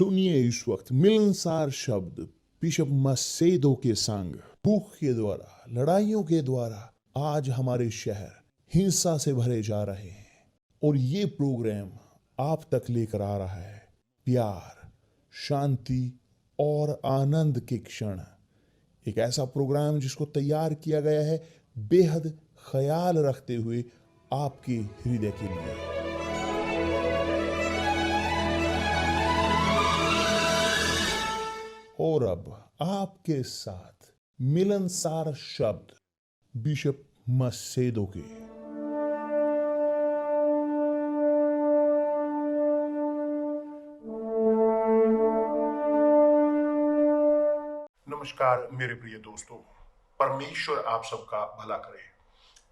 सुनिए इस वक्त मिलनसार शब्द बिशप मसेदो के संग। भूख के द्वारा, लड़ाइयों के द्वारा आज हमारे शहर हिंसा से भरे जा रहे हैं, और ये प्रोग्राम आप तक लेकर आ रहा है प्यार, शांति और आनंद के क्षण। एक ऐसा प्रोग्राम जिसको तैयार किया गया है बेहद ख्याल रखते हुए आपके हृदय के लिए। और अब आपके साथ मिलनसार शब्द बिशप मसेदो के। नमस्कार मेरे प्रिय दोस्तों, परमेश्वर आप सबका भला करे,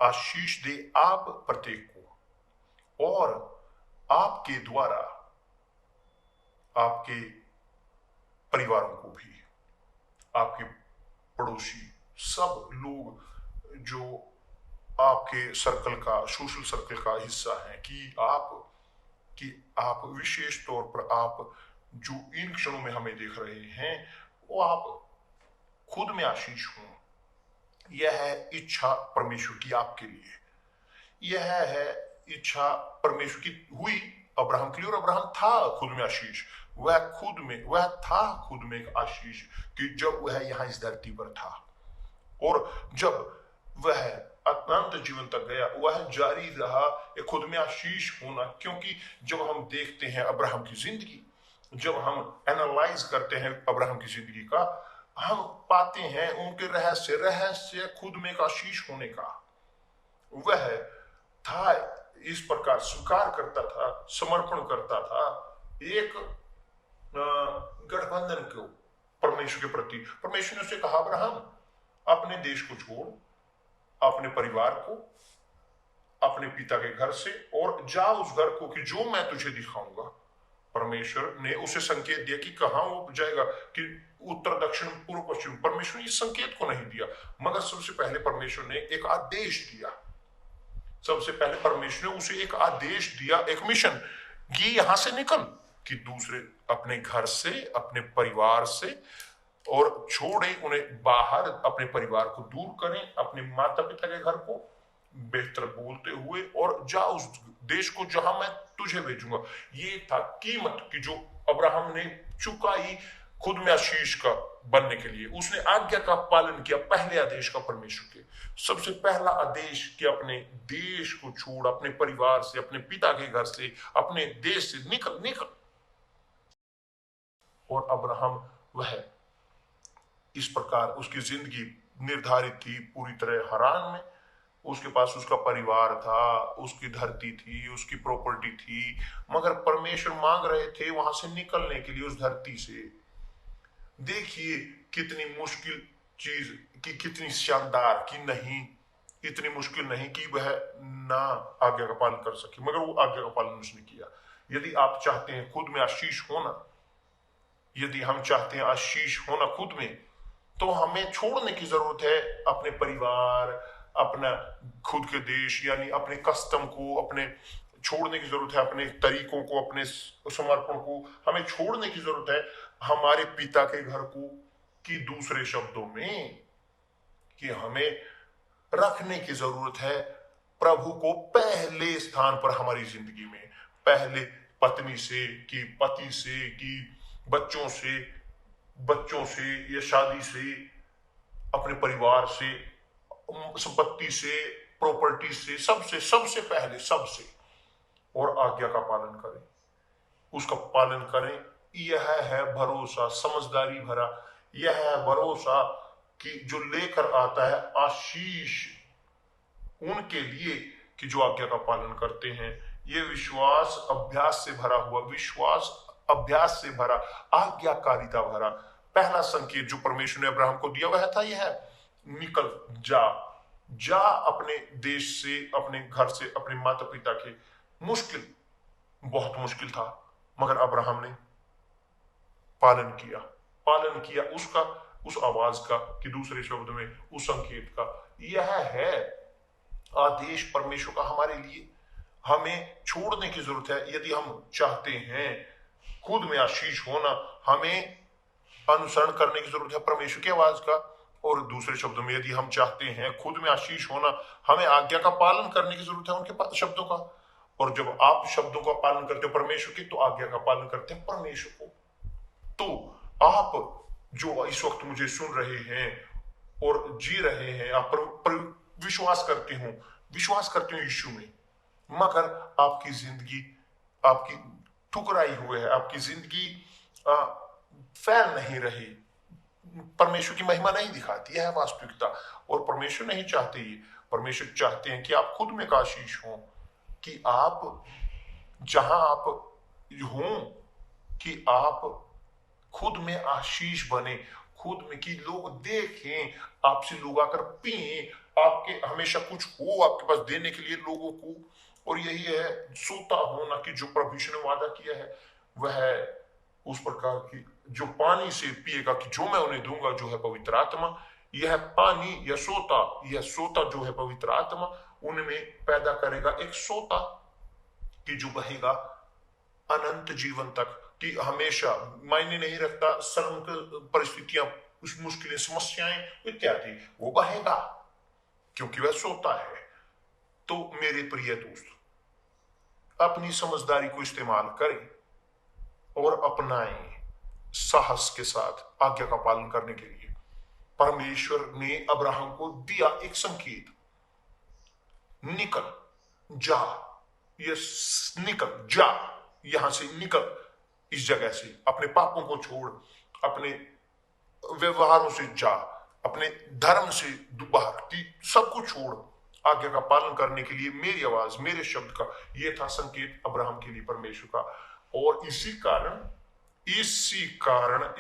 आशीष दे आप प्रत्येक को, और आपके द्वारा आपके परिवारों को भी, आपके पड़ोसी, सब लोग जो आपके सर्कल का, सोशल सर्कल का हिस्सा हैं, कि आप विशेष तौर पर आप जो इन क्षणों में हमें देख रहे हैं, वो आप खुद में आशीष हों। यह है इच्छा परमेश्वर की आपके लिए। यह है इच्छा परमेश्वर की हुई अब्राहम के लिए, और अब्राहम था खुद में आशीष। वह था खुद में एक आशीष कि जब वह यहाँ इस धरती पर था, और जब वह अनंत जीवन तक गया, वह जारी रहा ये खुद में आशीष होना। क्योंकि जब हम देखते हैं अब्राहम की जिंदगी, जब हम एनालाइज करते हैं अब्राहम की जिंदगी का, हम पाते हैं उनके रहस्य खुद में एक आशीष होने का। वह था इस प्रकार स्वीकार करता था, समर्पण करता था एक गठबंधन को परमेश्वर के प्रति। परमेश्वर ने उसे कहा, अब्राहम अपने देश को छोड़, अपने परिवार को, अपने पिता के घर से, और जा उस घर को कि जो मैं तुझे दिखाऊंगा। परमेश्वर ने उसे संकेत दिया कि कहां वो जाएगा, कि उत्तर, दक्षिण, पूर्व, पश्चिम। परमेश्वर ने इस संकेत को नहीं दिया, मगर सबसे पहले परमेश्वर ने एक आदेश दिया। सबसे पहले परमेश्वर ने उसे एक आदेश दिया, एक मिशन, कि यहां से निकल, कि दूसरे अपने घर से, अपने परिवार से, और छोड़े उन्हें बाहर, अपने परिवार को दूर करें, अपने माता पिता के घर को बेहतर बोलते हुए, और जा उस देश को जहां मैं तुझे भेजूंगा। ये था कीमत कि जो अब्राहम ने चुकाई खुद में आशीष का बनने के लिए। उसने आज्ञा का पालन किया, पहले आदेश का, परमेश्वर के सबसे पहला आदेश कि अपने देश को छोड़, अपने परिवार से, अपने पिता के घर से, अपने देश से निकल। और अब्राहम वह इस प्रकार उसकी जिंदगी निर्धारित थी पूरी तरह हारान में। उसके पास उसका परिवार था, उसकी धरती थी, उसकी प्रॉपर्टी थी, मगर परमेश्वर मांग रहे थे वहां से निकलने के लिए, उस धरती से। देखिए कितनी मुश्किल चीज, कि कितनी शानदार, कि नहीं, इतनी मुश्किल नहीं कि वह ना आज्ञा का पालन कर सके, मगर वो आज्ञा का पालन उसने किया। यदि आप चाहते हैं खुद में आशीष होना, यदि हम चाहते हैं आशीष होना खुद में, तो हमें छोड़ने की जरूरत है अपने परिवार, अपना खुद के देश, यानी अपने कस्टम को, अपने छोड़ने की जरूरत है, अपने तरीकों को, अपने समर्पण को हमें छोड़ने की जरूरत है, हमारे पिता के घर को, कि दूसरे शब्दों में कि हमें रखने की जरूरत है प्रभु को पहले स्थान पर हमारी जिंदगी में। पहले पत्नी से, कि पति से, कि बच्चों से या शादी से, अपने परिवार से, संपत्ति से, प्रॉपर्टी से, सबसे पहले, सबसे। और आज्ञा का पालन करें, उसका पालन करें। यह है भरोसा, समझदारी भरा, यह है भरोसा कि जो लेकर आता है आशीष उनके लिए, कि जो आज्ञा का पालन करते हैं। ये विश्वास अभ्यास से भरा हुआ, विश्वास अभ्यास से भरा, आज्ञाकारिता भरा पहला संकेत जो परमेश्वर ने अब्राहम को दिया, वह था यह, निकल, जा अपने देश से, अपने घर से, अपने माता पिता के। मुश्किल, बहुत मुश्किल था, मगर अब्राहम ने पालन किया उसका, उस आवाज का, कि दूसरे शब्द में उस संकेत का। यह है आदेश परमेश्वर का हमारे लिए। हमें छोड़ने की जरूरत है यदि हम चाहते हैं खुद में आशीष होना, हमें अनुसरण करने की जरूरत है परमेश्वर की आवाज का। और दूसरे शब्दों में यदि हम चाहते हैं खुद में आशीष होना, हमें आज्ञा का पालन करने की जरूरत है उनके शब्दों का। और जब आप शब्दों का पालन करते हो परमेश्वर की, तो आज्ञा का पालन करते हैं परमेश्वर को। तो आप जो इस वक्त मुझे सुन रहे हैं और जी रहे हैं, आप पर विश्वास करते हो यीशु में, मगर आपकी जिंदगी आपकी ठुकराई हुई है, आपकी जिंदगी फैल नहीं रही, परमेश्वर की महिमा नहीं दिखाती, यह है वास्तविकता। और परमेश्वर नहीं चाहते ये, परमेश्वर चाहते हैं कि आप खुद में का आशीष हो, कि आप जहां आप हो, कि आप खुद में आशीष बने, खुद में कि लोग देखें आपसे, लोग आकर पिए, आपके हमेशा कुछ हो आपके पास देने के लिए लोगों को। और यही है सोता होना, कि जो प्रभु ने वादा किया है वह उस प्रकार की जो पानी से पिएगा, कि जो मैं उन्हें दूंगा जो है पवित्र आत्मा। यह पानी यह सोता जो है पवित्र आत्मा उनमें पैदा करेगा एक सोता, कि जो बहेगा अनंत जीवन तक, कि हमेशा मायने नहीं रखता सर्व परिस्थितियां, उस मुश्किलें, समस्याएं इत्यादि, वो बहेगा क्योंकि वह सोता है। तो मेरे प्रिय दोस्त, अपनी समझदारी को इस्तेमाल करें और अपनाएं साहस के साथ आज्ञा का पालन करने के लिए। परमेश्वर ने अब्राहम को दिया एक संकेत, निकल जा, निकल जा, यहां से निकल, इस जगह से, अपने पापों को छोड़, अपने व्यवहारों से जा, अपने धर्म से बाहर की सब कुछ छोड़, आज्ञा का पालन करने के लिए मेरी आवाज, मेरे शब्द का। यह था संकेत अब्राहम के लिए परमेश्वर का। और इसी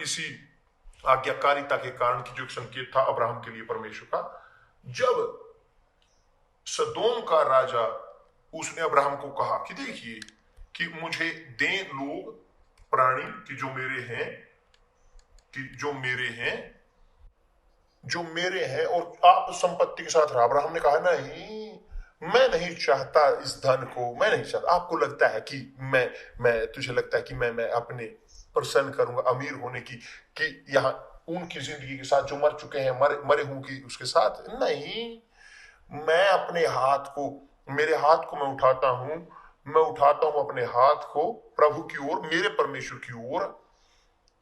इसी आज्ञाकारिता के कारण की जो एक संकेत था अब्राहम के लिए परमेश्वर का, जब सदोम का राजा, उसने अब्राहम को कहा कि देखिए कि मुझे दें लोग प्राणी कि जो मेरे हैं और आप संपत्ति के साथ रहा। अब्राहम ने कहा नहीं, मैं नहीं चाहता इस धन को, मैं नहीं चाहता। आपको लगता है कि मैं तुझे लगता है कि मैं अपने प्रसन्न करूंगा अमीर होने की, कि यहाँ उनकी जिंदगी के साथ जो मर चुके हैं, मरे हूं कि उसके साथ नहीं। मैं अपने हाथ को, मेरे हाथ को मैं उठाता हूं अपने हाथ को प्रभु की ओर, मेरे परमेश्वर की ओर,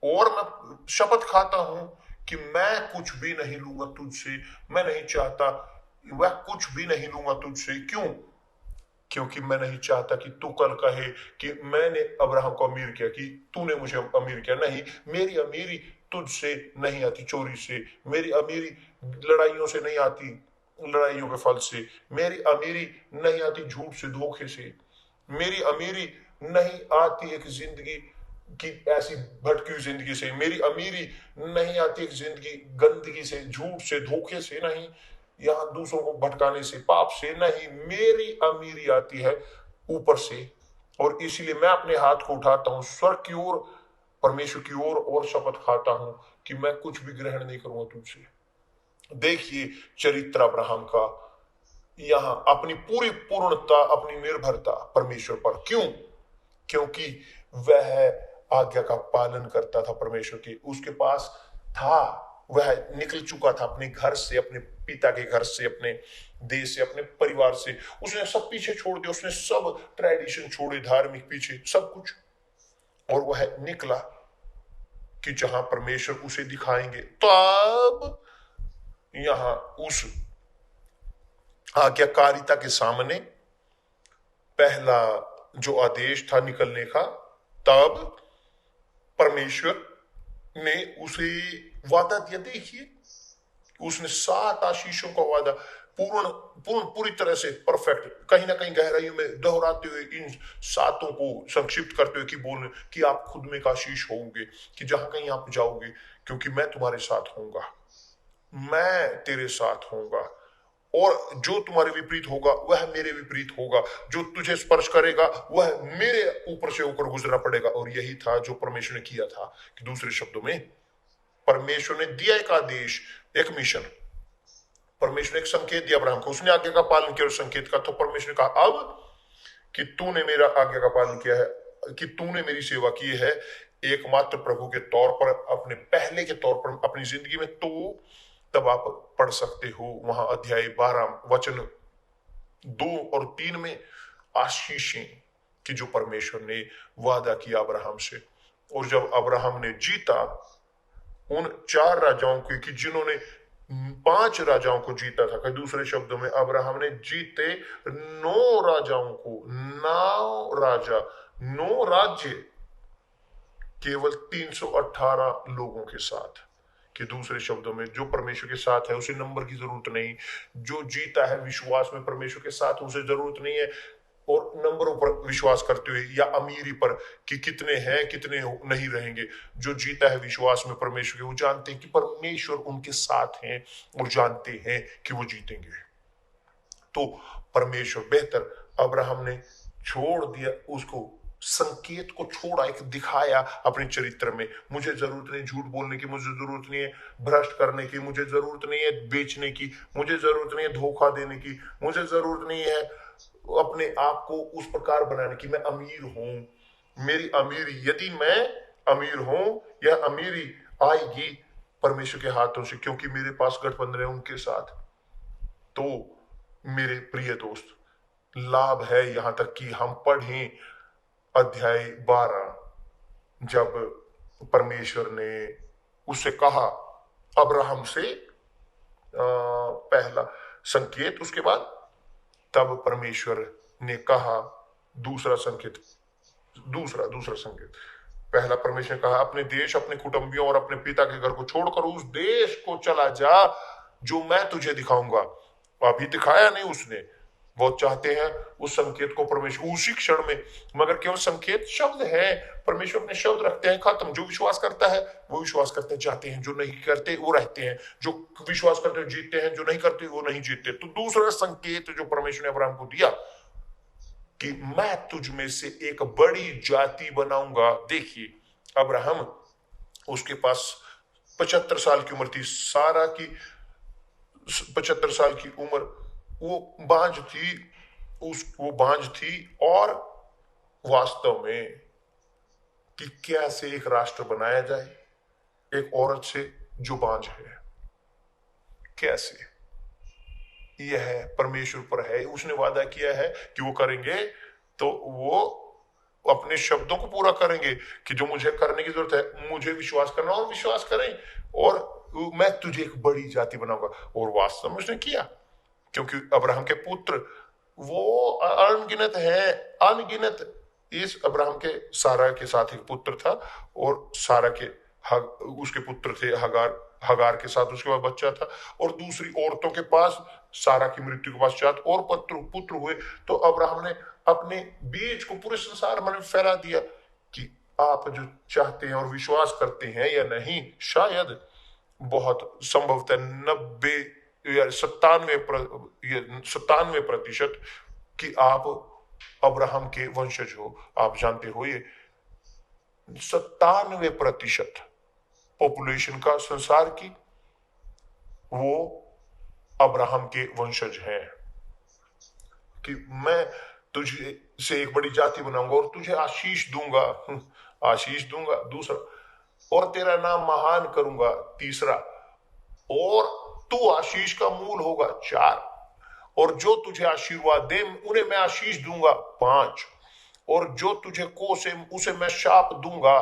और मैं शपथ खाता हूं कि मैं कुछ भी नहीं लूंगा तुझसे। मैं नहीं चाहता, वह कुछ भी नहीं लूंगा तुझसे। क्यों? क्योंकि मैं नहीं चाहता कि तू कल कहे कि मैंने अब्राहम को अमीर किया, कि तूने मुझे अमीर किया। नहीं, मेरी अमीरी तुझसे नहीं आती चोरी से, मेरी अमीरी लड़ाइयों से नहीं आती, लड़ाइयों के फल से, मेरी अमीरी नहीं आती झूठ से, धोखे से, मेरी अमीरी नहीं आती एक जिंदगी की ऐसी भटकी हुई जिंदगी से, मेरी अमीरी नहीं आती एक जिंदगी गंदगी से, झूठ से, धोखे से नहीं, यहां दूसरों को भटकाने से, पाप से नहीं। मेरी अमीरी आती है ऊपर से। और इसीलिए मैं अपने हाथ को उठाता हूं स्वर्ग की ओर, परमेश्वर की ओर, और शपथ खाता हूं कि मैं कुछ भी ग्रहण नहीं करूंगा तुझसे। देखिए चरित्र अब्राहम का, यहां अपनी पूरी पूर्णता, अपनी निर्भरता परमेश्वर पर। क्यों? क्योंकि वह आज्ञा का पालन करता था परमेश्वर की। उसके पास था, वह निकल चुका था अपने घर से, अपने पिता के घर से, अपने देश से, अपने परिवार से। उसने सब पीछे छोड़ दिया, उसने सब ट्रेडिशन छोड़े, धार्मिक पीछे सब कुछ, और वह निकला कि जहां परमेश्वर उसे दिखाएंगे। तो अब यहां उस आज्ञाकारिता के सामने पहला जो आदेश था निकलने का, तब परमेश्वर ने उसे वादा दिया। देखिए उसने 7 आशीषों का वादा पूरी तरह से परफेक्ट, कहीं ना कहीं गहराइयों में दोहराते हुए, इन 7 को संक्षिप्त करते हुए कि बोल कि आप खुद में का आशीष होंगे, कि जहां कहीं आप जाओगे, क्योंकि मैं तुम्हारे साथ होऊंगा, मैं तेरे साथ होऊंगा, और जो तुम्हारे विपरीत होगा वह मेरे विपरीत होगा, जो तुझे स्पर्श करेगा वह मेरे ऊपर से होकर गुजरना पड़ेगा। और यही था जो परमेश्वर ने किया था, कि दूसरे शब्दों में परमेश्वर ने दिया एक आदेश, एक मिशन, परमेश्वर ने एक संकेत दिया अब्राहम को, उसने आज्ञा का पालन किया उस संकेत का। तो परमेश्वर ने कहा अब कि तूने मेरा आज्ञा का पालन किया है, कि तूने मेरी सेवा की है एकमात्र प्रभु के तौर पर, अपने पहले के तौर पर अपनी जिंदगी में, तो तब आप पढ़ सकते हो वहां अध्याय 12 वचन 2 और 3 में आशीषें कि जो परमेश्वर ने वादा किया अब्राहम से। और जब अब्राहम ने जीता उन 4 राजाओं को, कि जिन्होंने 5 राजाओं को जीता था, कि दूसरे शब्दों में अब्राहम ने जीते 9 राजाओं को, 9 राज्य केवल 318 लोगों के साथ। कि दूसरे शब्दों में जो परमेश्वर के साथ है उसे नंबर की जरूरत नहीं, जो जीता है विश्वास में परमेश्वर के साथ उसे जरूरत नहीं है और नंबरों पर विश्वास करते हुए या अमीरी पर कि कितने हैं कितने नहीं रहेंगे। जो जीता है विश्वास में परमेश्वर के, वो जानते हैं कि परमेश्वर उनके साथ हैं और जानते हैं कि वो जीतेंगे। तो परमेश्वर बेहतर, अब्राहम ने छोड़ दिया, उसको संकेत को छोड़ा, एक दिखाया अपने चरित्र में। मुझे जरूरत नहीं झूठ बोलने की, मुझे जरूरत नहीं है भ्रष्ट करने की, मुझे जरूरत नहीं है बेचने की, मुझे जरूरत नहीं है धोखा देने की, मुझे जरूरत नहीं है अपने आप को उस प्रकार बनाने की मैं अमीर हूं। मेरी अमीरी, यदि मैं अमीर हूं, यह अमीरी आएगी परमेश्वर के हाथों से, क्योंकि मेरे पास गठबंधन है उनके साथ। तो मेरे प्रिय दोस्त, लाभ है यहां तक कि हम पढ़ें अध्याय 12, जब परमेश्वर ने उससे कहा, अब्राहम से पहला संकेत, उसके बाद तब परमेश्वर ने कहा दूसरा संकेत, दूसरा संकेत। पहला परमेश्वर ने कहा, अपने देश, अपने कुटुंबियों और अपने पिता के घर को छोड़कर उस देश को चला जा जो मैं तुझे दिखाऊंगा। अभी दिखाया नहीं उसने, बहुत चाहते हैं उस संकेत को परमेश्वर उसी क्षण में, मगर केवल संकेत शब्द है। परमेश्वर अपने शब्द रखते हैं, खत्म। जो विश्वास करता है वो विश्वास करते जाते हैं, जो नहीं करते वो रहते हैं, जो विश्वास करते जीतते हैं, जो नहीं करते वो नहीं जीतते। तो दूसरा संकेत जो परमेश्वर ने अब्राहम को दिया कि मैं तुझ में से एक बड़ी जाति बनाऊंगा। देखिए अब्राहम, उसके पास 75 साल की उम्र थी, सारा की 75 साल की उम्र, वो बांझ थी, वो बांझ थी। और वास्तव में कि कैसे एक राष्ट्र बनाया जाए एक औरत से जो बांझ है, कैसे? यह परमेश्वर पर है, उसने वादा किया है कि वो करेंगे, तो वो अपने शब्दों को पूरा करेंगे कि जो मुझे करने की जरूरत है मुझे विश्वास करना और विश्वास करें, और मैं तुझे एक बड़ी जाति बनाऊंगा। और वास्तव में उसने किया, क्योंकि अब्राहम के पुत्र वो अनगिनत है, अनगिनत। इस अब्राहम के सारा के साथ एक पुत्र था, और सारा के उसके पुत्र थे हगार के साथ उसके पास बच्चा था, और दूसरी औरतों के पास सारा की मृत्यु के पश्चात और पुत्र हुए। तो अब्राहम ने अपने बीज को पूरे संसार में फैला दिया कि आप जो चाहते हैं और विश्वास करते हैं या नहीं, शायद बहुत संभवतः 90 या 97% कि आप अब्राहम के वंशज हो। आप जानते हो ये 97% पॉपुलेशन का संसार की वो अब्राहम के वंशज हैं। कि मैं तुझे से एक बड़ी जाति बनाऊंगा और तुझे आशीष दूंगा, आशीष दूंगा। दूसरा, और तेरा नाम महान करूंगा। तीसरा, और तू आशीष का मूल होगा। 4, और जो तुझे आशीर्वाद दे उन्हें मैं आशीष दूंगा। 5, और जो तुझे कोसे उसे मैं शाप दूंगा।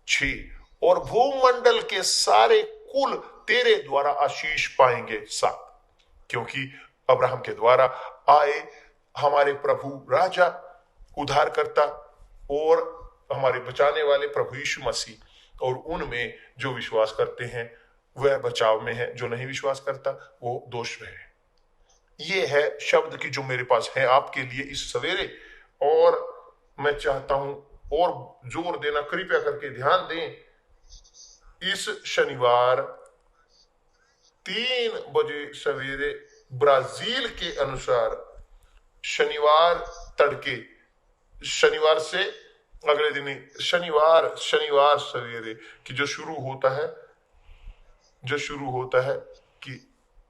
6, और भूमंडल के सारे कुल तेरे द्वारा आशीष पाएंगे। 7, क्योंकि अब्राहम के द्वारा आए हमारे प्रभु राजा, उद्धारकर्ता और हमारे बचाने वाले प्रभु यीशु मसीह, और उनमें जो विश्वास करते हैं वह बचाव में है, जो नहीं विश्वास करता वो दोष में है। ये है शब्द की जो मेरे पास है आपके लिए इस सवेरे, और मैं चाहता हूं और जोर देना, कृपया करके ध्यान दें। इस शनिवार 3 बजे सवेरे ब्राजील के अनुसार, शनिवार तड़के, शनिवार से अगले दिन शनिवार सवेरे कि जो शुरू होता है कि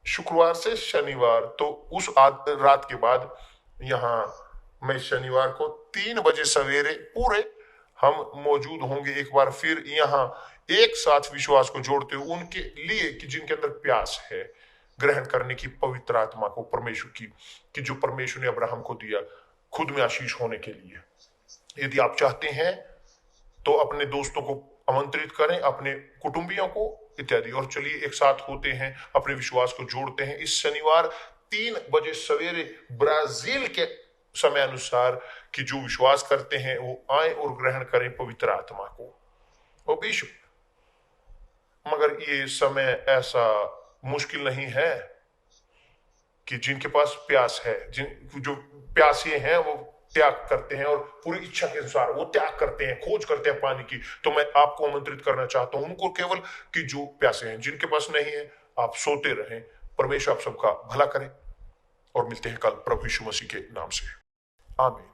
शुक्रवार से शनिवार, तो उस रात के बाद यहाँ मैं शनिवार को 3 बजे सवेरे पूरे हम मौजूद होंगे एक बार फिर यहाँ, एक साथ विश्वास को जोड़ते हुए उनके लिए कि जिनके अंदर प्यास है ग्रहण करने की पवित्र आत्मा को, परमेश्वर की, कि जो परमेश्वर ने अब्राहम को दिया खुद में आशीष होने के लिए। यदि आप चाहते हैं तो अपने दोस्तों को आमंत्रित करें, अपने कुटुंबियों को इत्यादि, और चलिए एक साथ होते हैं, अपने विश्वास को जोड़ते हैं इस शनिवार 3 बजे सवेरे ब्राजील के समय अनुसार, कि जो विश्वास करते हैं वो आए और ग्रहण करें पवित्र आत्मा को। और विश्व मगर ये समय ऐसा मुश्किल नहीं है कि जिनके पास प्यास है, जिन जो प्यासे हैं वो त्याग करते हैं और पूरी इच्छा के अनुसार वो त्याग करते हैं, खोज करते हैं पानी की। तो मैं आपको आमंत्रित करना चाहता हूं उनको केवल, कि जो प्यासे हैं, जिनके पास नहीं है आप सोते रहें। परमेश्वर आप सबका भला करे और मिलते हैं कल प्रभु यीशु मसीह के नाम से, आमीन।